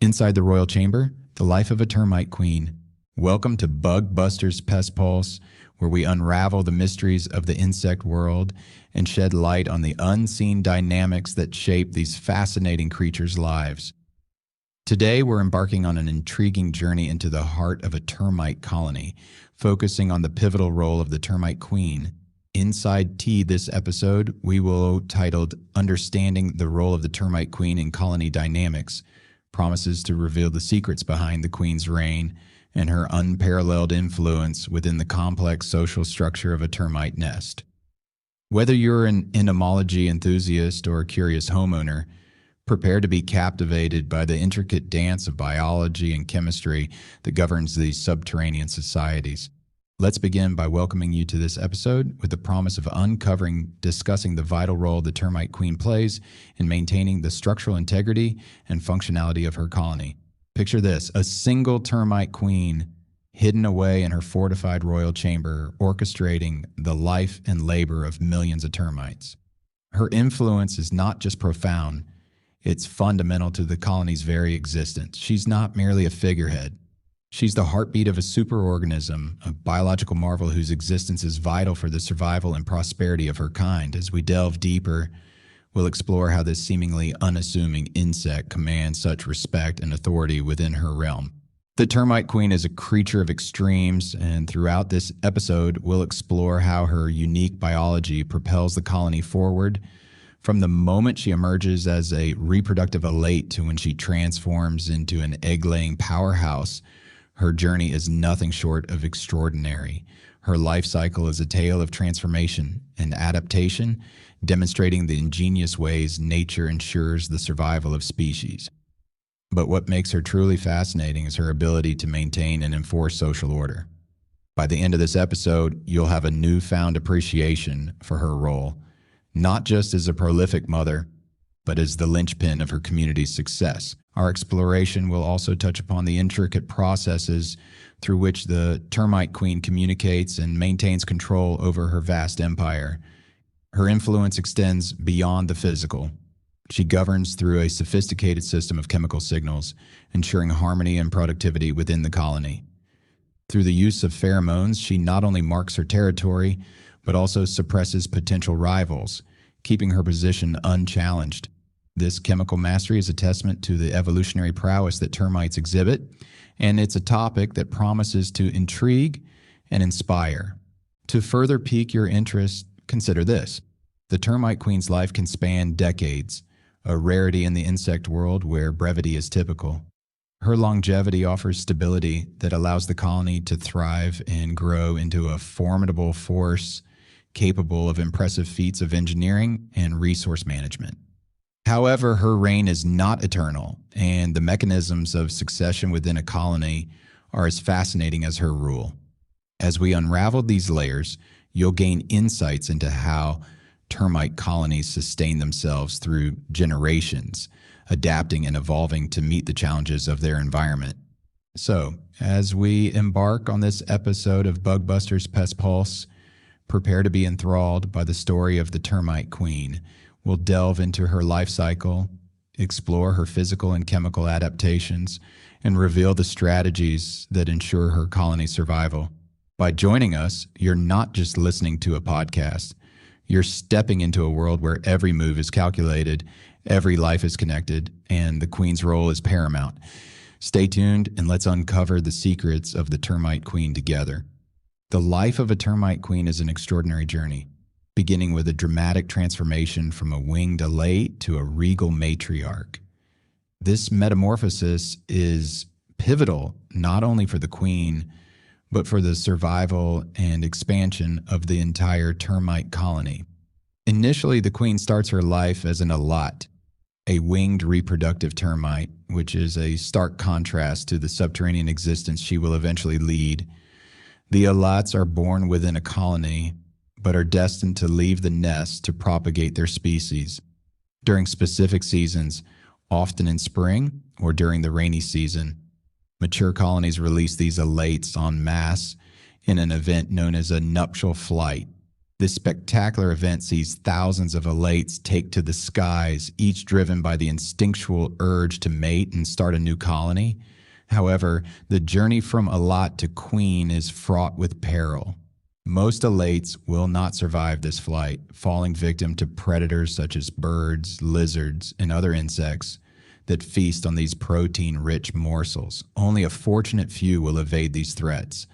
Inside the royal chamber, the life of a termite queen. Welcome to Bug Busters Pest Pulse, where we unravel the mysteries of the insect world and shed light on the unseen dynamics that shape these fascinating creatures' lives. Today, we're embarking on an intriguing journey into the heart of a termite colony, focusing on the pivotal role of the termite queen. Inside this episode, we will titled Understanding the Role of the Termite Queen in Colony Dynamics, promises to reveal the secrets behind the queen's reign and her unparalleled influence within the complex social structure of a termite nest. Whether you're an entomology enthusiast or a curious homeowner, prepare to be captivated by the intricate dance of biology and chemistry that governs these subterranean societies. Let's begin by welcoming you to this episode with the promise of discussing the vital role the termite queen plays in maintaining the structural integrity and functionality of her colony. Picture this, a single termite queen hidden away in her fortified royal chamber, orchestrating the life and labor of millions of termites. Her influence is not just profound, it's fundamental to the colony's very existence. She's not merely a figurehead. She's the heartbeat of a superorganism, a biological marvel whose existence is vital for the survival and prosperity of her kind. As we delve deeper, we'll explore how this seemingly unassuming insect commands such respect and authority within her realm. The termite queen is a creature of extremes, and throughout this episode, we'll explore how her unique biology propels the colony forward from the moment she emerges as a reproductive elate to when she transforms into an egg-laying powerhouse. Her journey is nothing short of extraordinary. Her life cycle is a tale of transformation and adaptation, demonstrating the ingenious ways nature ensures the survival of species. But what makes her truly fascinating is her ability to maintain and enforce social order. By the end of this episode, you'll have a newfound appreciation for her role, not just as a prolific mother, but as the linchpin of her community's success. Our exploration will also touch upon the intricate processes through which the termite queen communicates and maintains control over her vast empire. Her influence extends beyond the physical. She governs through a sophisticated system of chemical signals, ensuring harmony and productivity within the colony. Through the use of pheromones, she not only marks her territory, but also suppresses potential rivals, keeping her position unchallenged. This chemical mastery is a testament to the evolutionary prowess that termites exhibit, and it's a topic that promises to intrigue and inspire. To further pique your interest, consider this. The termite queen's life can span decades, a rarity in the insect world where brevity is typical. Her longevity offers stability that allows the colony to thrive and grow into a formidable force capable of impressive feats of engineering and resource management. However, her reign is not eternal, and the mechanisms of succession within a colony are as fascinating as her rule. As we unravel these layers, you'll gain insights into how termite colonies sustain themselves through generations, adapting and evolving to meet the challenges of their environment. So, as we embark on this episode of Bug Busters Pest Pulse, prepare to be enthralled by the story of the termite queen. We'll delve into her life cycle, explore her physical and chemical adaptations, and reveal the strategies that ensure her colony's survival. By joining us, you're not just listening to a podcast. You're stepping into a world where every move is calculated, every life is connected, and the queen's role is paramount. Stay tuned and let's uncover the secrets of the termite queen together. The life of a termite queen is an extraordinary journey, beginning with a dramatic transformation from a winged elate to a regal matriarch. This metamorphosis is pivotal not only for the queen, but for the survival and expansion of the entire termite colony. Initially, the queen starts her life as an elate, a winged reproductive termite, which is a stark contrast to the subterranean existence she will eventually lead. The elates are born within a colony, but are destined to leave the nest to propagate their species. During specific seasons, often in spring or during the rainy season, mature colonies release these elates en masse in an event known as a nuptial flight. This spectacular event sees thousands of elates take to the skies, each driven by the instinctual urge to mate and start a new colony. However, the journey from alat to queen is fraught with peril. Most elates will not survive this flight, falling victim to predators such as birds, lizards, and other insects that feast on these protein-rich morsels. Only a fortunate few will evade these threats,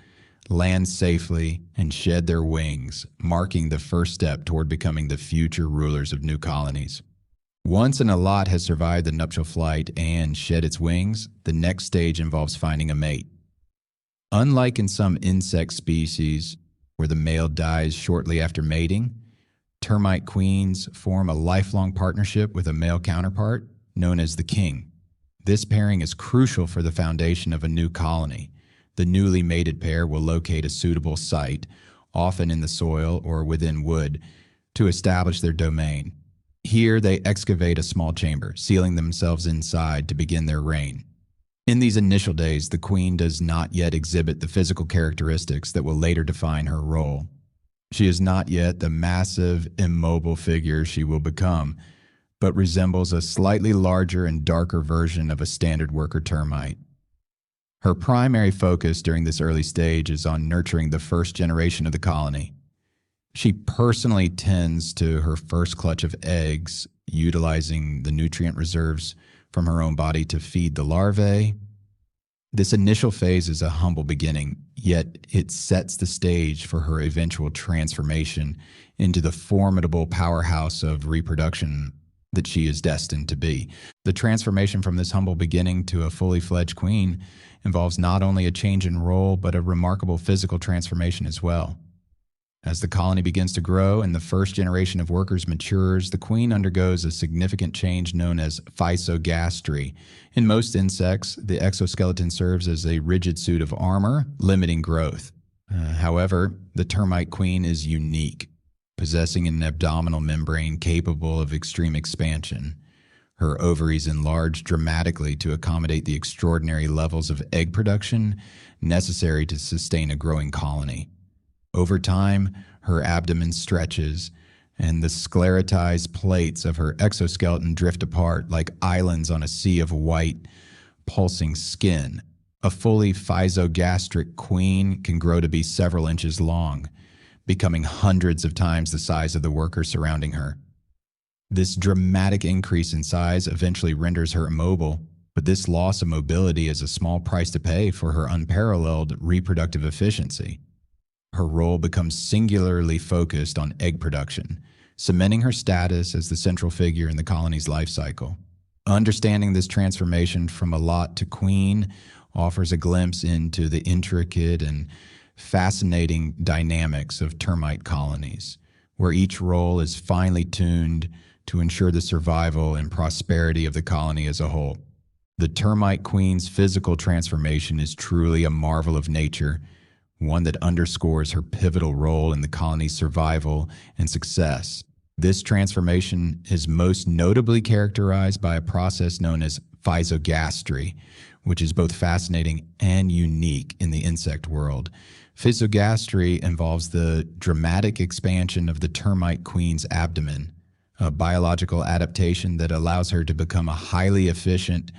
land safely, and shed their wings, marking the first step toward becoming the future rulers of new colonies. Once an alat has survived the nuptial flight and shed its wings, the next stage involves finding a mate. Unlike in some insect species, where the male dies shortly after mating, termite queens form a lifelong partnership with a male counterpart known as the king. This pairing is crucial for the foundation of a new colony. The newly mated pair will locate a suitable site, often in the soil or within wood, to establish their domain. Here they excavate a small chamber, sealing themselves inside to begin their reign. In these initial days, the queen does not yet exhibit the physical characteristics that will later define her role. She is not yet the massive, immobile figure she will become, but resembles a slightly larger and darker version of a standard worker termite. Her primary focus during this early stage is on nurturing the first generation of the colony. She personally tends to her first clutch of eggs, utilizing the nutrient reserves from her own body to feed the larvae. This initial phase is a humble beginning, yet it sets the stage for her eventual transformation into the formidable powerhouse of reproduction that she is destined to be. The transformation from this humble beginning to a fully fledged queen involves not only a change in role, but a remarkable physical transformation as well. As the colony begins to grow and the first generation of workers matures, the queen undergoes a significant change known as physogastry. In most insects, the exoskeleton serves as a rigid suit of armor, limiting growth. However, the termite queen is unique, possessing an abdominal membrane capable of extreme expansion. Her ovaries enlarge dramatically to accommodate the extraordinary levels of egg production necessary to sustain a growing colony. Over time, her abdomen stretches, and the sclerotized plates of her exoskeleton drift apart like islands on a sea of white, pulsing skin. A fully physogastric queen can grow to be several inches long, becoming hundreds of times the size of the worker surrounding her. This dramatic increase in size eventually renders her immobile, but this loss of mobility is a small price to pay for her unparalleled reproductive efficiency. Her role becomes singularly focused on egg production, cementing her status as the central figure in the colony's life cycle. Understanding this transformation from alat to queen offers a glimpse into the intricate and fascinating dynamics of termite colonies, where each role is finely tuned to ensure the survival and prosperity of the colony as a whole. The termite queen's physical transformation is truly a marvel of nature, one that underscores her pivotal role in the colony's survival and success. This transformation is most notably characterized by a process known as physogastry, which is both fascinating and unique in the insect world. Physogastry involves the dramatic expansion of the termite queen's abdomen, a biological adaptation that allows her to become a highly efficient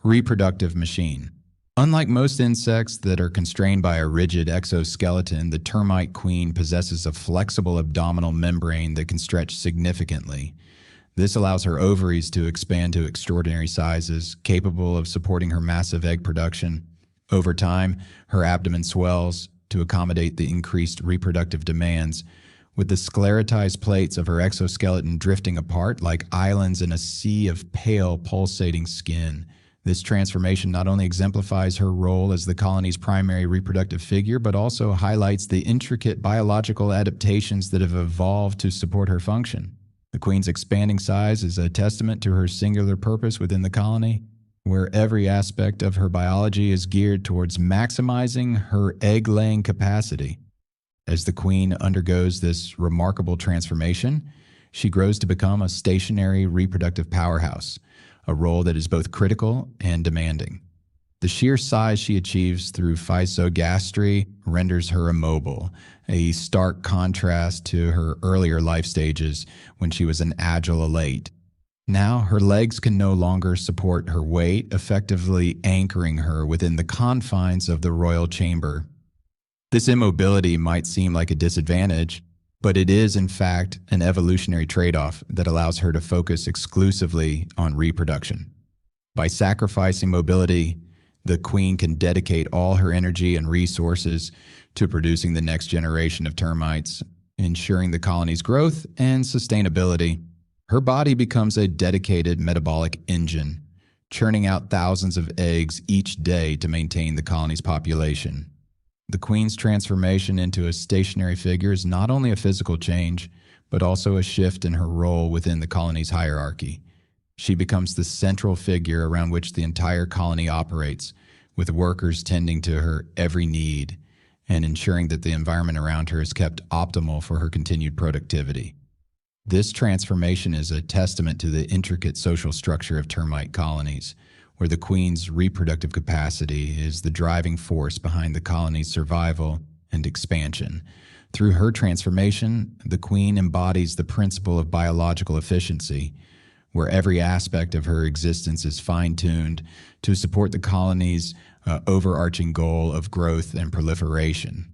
reproductive machine. Unlike most insects that are constrained by a rigid exoskeleton, the termite queen possesses a flexible abdominal membrane that can stretch significantly. This allows her ovaries to expand to extraordinary sizes, capable of supporting her massive egg production. Over time, her abdomen swells to accommodate the increased reproductive demands, with the sclerotized plates of her exoskeleton drifting apart like islands in a sea of pale, pulsating skin. This transformation not only exemplifies her role as the colony's primary reproductive figure, but also highlights the intricate biological adaptations that have evolved to support her function. The queen's expanding size is a testament to her singular purpose within the colony, where every aspect of her biology is geared towards maximizing her egg-laying capacity. As the queen undergoes this remarkable transformation, she grows to become a stationary reproductive powerhouse, a role that is both critical and demanding. The sheer size she achieves through physogastry renders her immobile, a stark contrast to her earlier life stages when she was an agile elate. Now, her legs can no longer support her weight, effectively anchoring her within the confines of the royal chamber. This immobility might seem like a disadvantage, but it is, in fact, an evolutionary trade-off that allows her to focus exclusively on reproduction. By sacrificing mobility, the queen can dedicate all her energy and resources to producing the next generation of termites, ensuring the colony's growth and sustainability. Her body becomes a dedicated metabolic engine, churning out thousands of eggs each day to maintain the colony's population. The queen's transformation into a stationary figure is not only a physical change, but also a shift in her role within the colony's hierarchy. She becomes the central figure around which the entire colony operates, with workers tending to her every need and ensuring that the environment around her is kept optimal for her continued productivity. This transformation is a testament to the intricate social structure of termite colonies, where the queen's reproductive capacity is the driving force behind the colony's survival and expansion. Through her transformation, the queen embodies the principle of biological efficiency, where every aspect of her existence is fine-tuned to support the colony's overarching goal of growth and proliferation.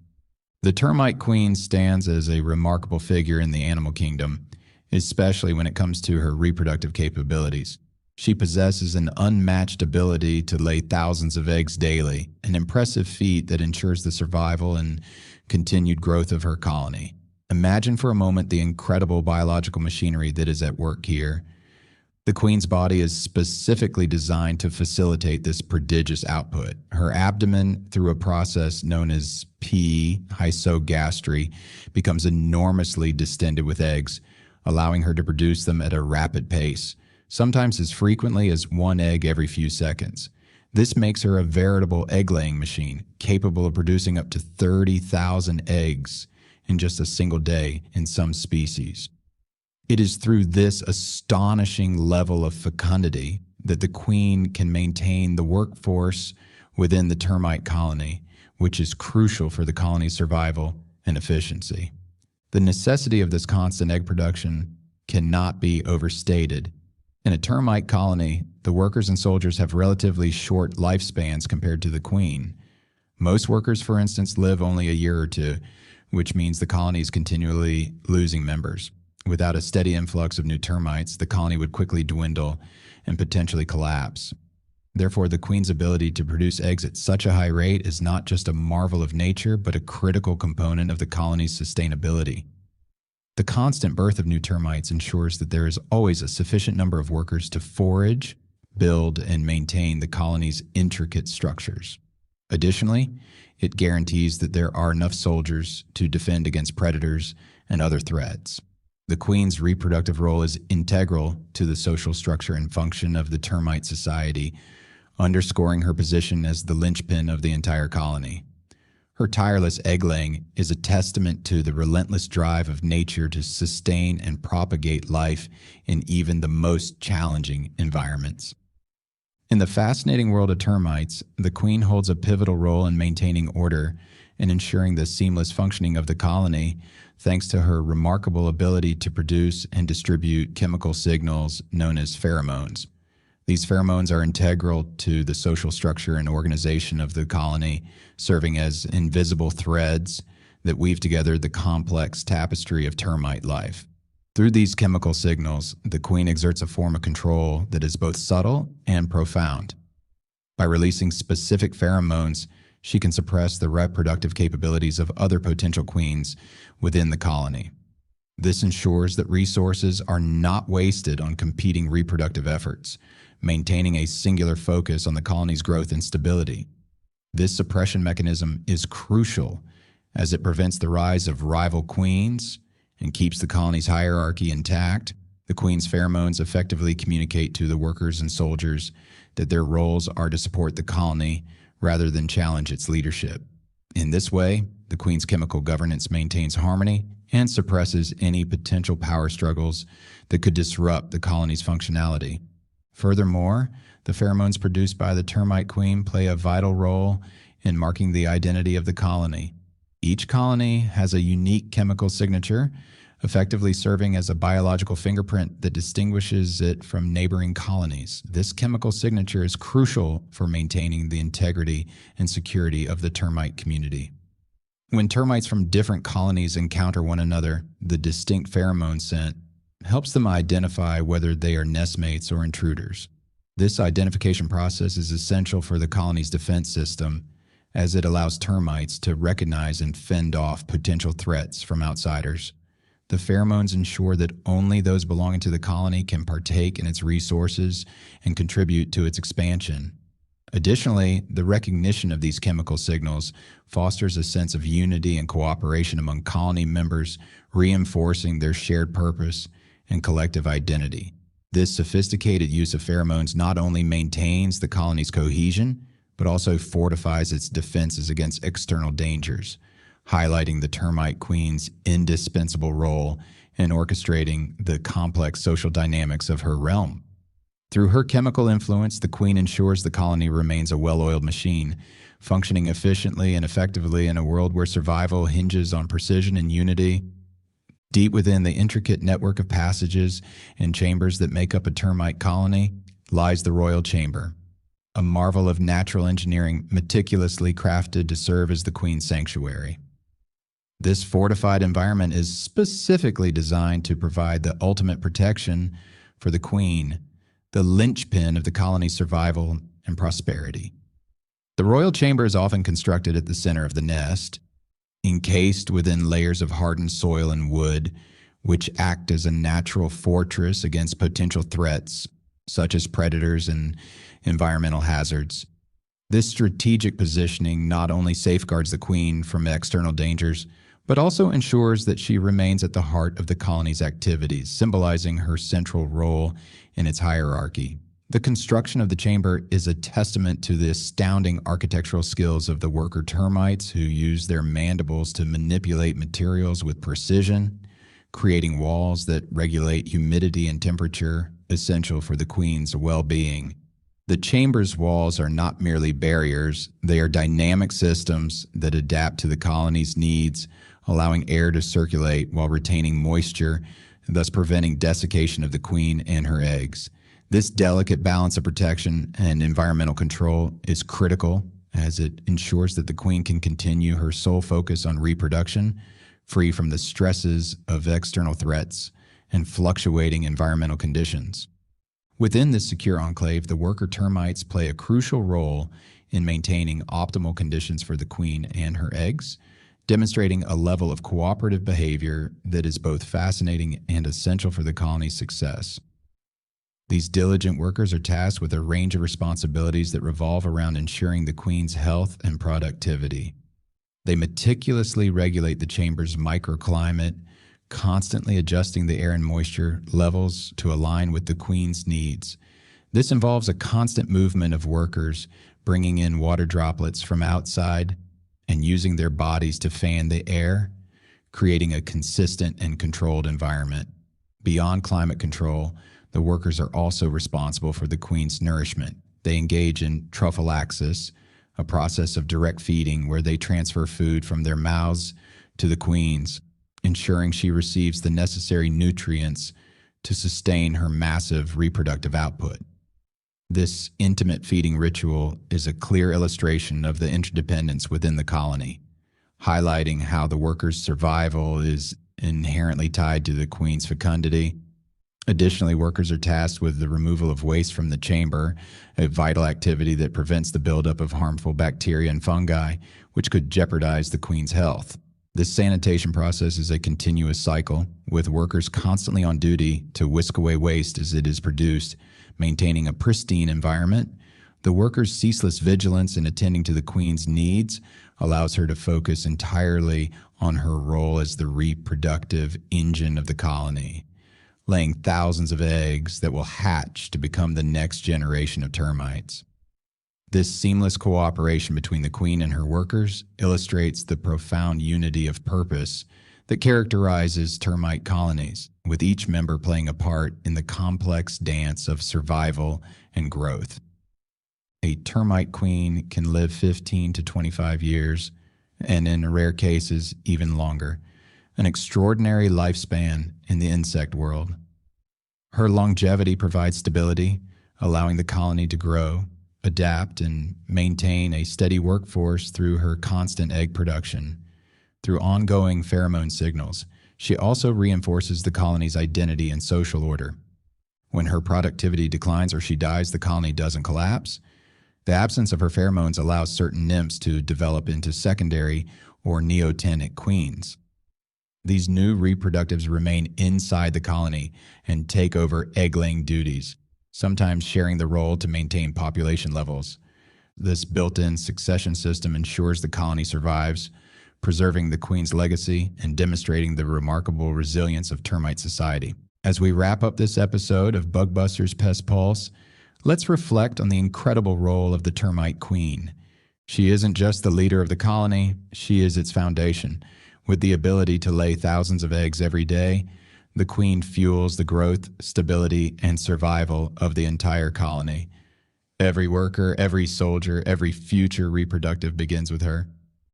The termite queen stands as a remarkable figure in the animal kingdom, especially when it comes to her reproductive capabilities. She possesses an unmatched ability to lay thousands of eggs daily, an impressive feat that ensures the survival and continued growth of her colony. Imagine for a moment the incredible biological machinery that is at work here. The queen's body is specifically designed to facilitate this prodigious output. Her abdomen, through a process known as physogastry, becomes enormously distended with eggs, allowing her to produce them at a rapid pace, sometimes as frequently as one egg every few seconds. This makes her a veritable egg-laying machine, capable of producing up to 30,000 eggs in just a single day in some species. It is through this astonishing level of fecundity that the queen can maintain the workforce within the termite colony, which is crucial for the colony's survival and efficiency. The necessity of this constant egg production cannot be overstated. In a termite colony, the workers and soldiers have relatively short lifespans compared to the queen. Most workers, for instance, live only a year or two, which means the colony is continually losing members. Without a steady influx of new termites, the colony would quickly dwindle and potentially collapse. Therefore, the queen's ability to produce eggs at such a high rate is not just a marvel of nature, but a critical component of the colony's sustainability. The constant birth of new termites ensures that there is always a sufficient number of workers to forage, build, and maintain the colony's intricate structures. Additionally, it guarantees that there are enough soldiers to defend against predators and other threats. The queen's reproductive role is integral to the social structure and function of the termite society, underscoring her position as the linchpin of the entire colony. Her tireless egg-laying is a testament to the relentless drive of nature to sustain and propagate life in even the most challenging environments. In the fascinating world of termites, the queen holds a pivotal role in maintaining order and ensuring the seamless functioning of the colony, thanks to her remarkable ability to produce and distribute chemical signals known as pheromones. These pheromones are integral to the social structure and organization of the colony, serving as invisible threads that weave together the complex tapestry of termite life. Through these chemical signals, the queen exerts a form of control that is both subtle and profound. By releasing specific pheromones, she can suppress the reproductive capabilities of other potential queens within the colony. This ensures that resources are not wasted on competing reproductive efforts, maintaining a singular focus on the colony's growth and stability. This suppression mechanism is crucial as it prevents the rise of rival queens and keeps the colony's hierarchy intact. The queen's pheromones effectively communicate to the workers and soldiers that their roles are to support the colony rather than challenge its leadership. In this way, the queen's chemical governance maintains harmony and suppresses any potential power struggles that could disrupt the colony's functionality. Furthermore, The pheromones produced by the termite queen play a vital role in marking the identity of the colony. Each colony has a unique chemical signature, effectively serving as a biological fingerprint that distinguishes it from neighboring colonies. This chemical signature is crucial for maintaining the integrity and security of the termite community. When termites from different colonies encounter one another, the distinct pheromone scent helps them identify whether they are nestmates or intruders. This identification process is essential for the colony's defense system, as it allows termites to recognize and fend off potential threats from outsiders. The pheromones ensure that only those belonging to the colony can partake in its resources and contribute to its expansion. Additionally, the recognition of these chemical signals fosters a sense of unity and cooperation among colony members, reinforcing their shared purpose and collective identity. This sophisticated use of pheromones not only maintains the colony's cohesion, but also fortifies its defenses against external dangers, highlighting the termite queen's indispensable role in orchestrating the complex social dynamics of her realm. Through her chemical influence, the queen ensures the colony remains a well-oiled machine, functioning efficiently and effectively in a world where survival hinges on precision and unity. Deep within the intricate network of passages and chambers that make up a termite colony lies the royal chamber, a marvel of natural engineering meticulously crafted to serve as the queen's sanctuary. This fortified environment is specifically designed to provide the ultimate protection for the queen, the linchpin of the colony's survival and prosperity. The royal chamber is often constructed at the center of the nest, encased within layers of hardened soil and wood, which act as a natural fortress against potential threats, such as predators and environmental hazards. This strategic positioning not only safeguards the queen from external dangers, but also ensures that she remains at the heart of the colony's activities, symbolizing her central role in its hierarchy. The construction of the chamber is a testament to the astounding architectural skills of the worker termites who use their mandibles to manipulate materials with precision, creating walls that regulate humidity and temperature, essential for the queen's well-being. The chamber's walls are not merely barriers, they are dynamic systems that adapt to the colony's needs, allowing air to circulate while retaining moisture, thus preventing desiccation of the queen and her eggs. This delicate balance of protection and environmental control is critical, as it ensures that the queen can continue her sole focus on reproduction, free from the stresses of external threats and fluctuating environmental conditions. Within this secure enclave, the worker termites play a crucial role in maintaining optimal conditions for the queen and her eggs, demonstrating a level of cooperative behavior that is both fascinating and essential for the colony's success. These diligent workers are tasked with a range of responsibilities that revolve around ensuring the queen's health and productivity. They meticulously regulate the chamber's microclimate, constantly adjusting the air and moisture levels to align with the queen's needs. This involves a constant movement of workers, bringing in water droplets from outside and using their bodies to fan the air, creating a consistent and controlled environment. Beyond climate control, the workers are also responsible for the queen's nourishment. They engage in trophallaxis, a process of direct feeding where they transfer food from their mouths to the queen's, ensuring she receives the necessary nutrients to sustain her massive reproductive output. This intimate feeding ritual is a clear illustration of the interdependence within the colony, highlighting how the workers' survival is inherently tied to the queen's fecundity. Additionally, workers are tasked with the removal of waste from the chamber, a vital activity that prevents the buildup of harmful bacteria and fungi, which could jeopardize the queen's health. This sanitation process is a continuous cycle, with workers constantly on duty to whisk away waste as it is produced, maintaining a pristine environment. The workers' ceaseless vigilance in attending to the queen's needs allows her to focus entirely on her role as the reproductive engine of the colony, laying thousands of eggs that will hatch to become the next generation of termites. This seamless cooperation between the queen and her workers illustrates the profound unity of purpose that characterizes termite colonies, with each member playing a part in the complex dance of survival and growth. A termite queen can live 15 to 25 years, and in rare cases, even longer. An extraordinary lifespan in the insect world. Her longevity provides stability, allowing the colony to grow, adapt, and maintain a steady workforce through her constant egg production. Through ongoing pheromone signals, she also reinforces the colony's identity and social order. When her productivity declines or she dies, the colony doesn't collapse. The absence of her pheromones allows certain nymphs to develop into secondary or neotenic queens. These new reproductives remain inside the colony and take over egg-laying duties, sometimes sharing the role to maintain population levels. This built-in succession system ensures the colony survives, preserving the queen's legacy and demonstrating the remarkable resilience of termite society. As we wrap up this episode of Bug Busters Pest Pulse, let's reflect on the incredible role of the termite queen. She isn't just the leader of the colony, she is its foundation. With the ability to lay thousands of eggs every day, the queen fuels the growth, stability, and survival of the entire colony. Every worker, every soldier, every future reproductive begins with her.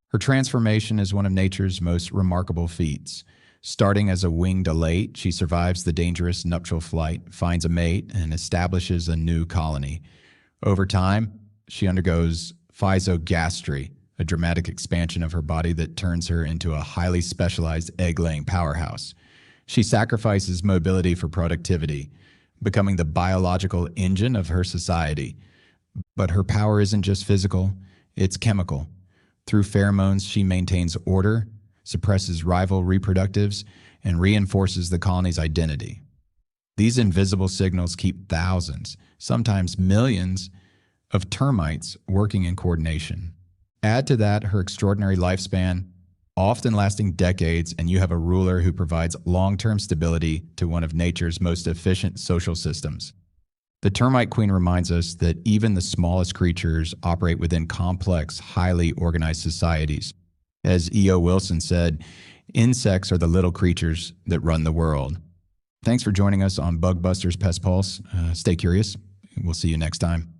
Her transformation is one of nature's most remarkable feats. Starting as a winged elate, she survives the dangerous nuptial flight, finds a mate, and establishes a new colony. Over time, she undergoes physogastry, a dramatic expansion of her body that turns her into a highly specialized egg-laying powerhouse. She sacrifices mobility for productivity, becoming the biological engine of her society. But her power isn't just physical, it's chemical. Through pheromones, she maintains order, suppresses rival reproductives, and reinforces the colony's identity. These invisible signals keep thousands, sometimes millions, of termites working in coordination. Add to that her extraordinary lifespan, often lasting decades, and you have a ruler who provides long-term stability to one of nature's most efficient social systems. The termite queen reminds us that even the smallest creatures operate within complex, highly organized societies. As E.O. Wilson said, insects are the little creatures that run the world. Thanks for joining us on Bug Busters Pest Pulse. Stay curious. We'll see you next time.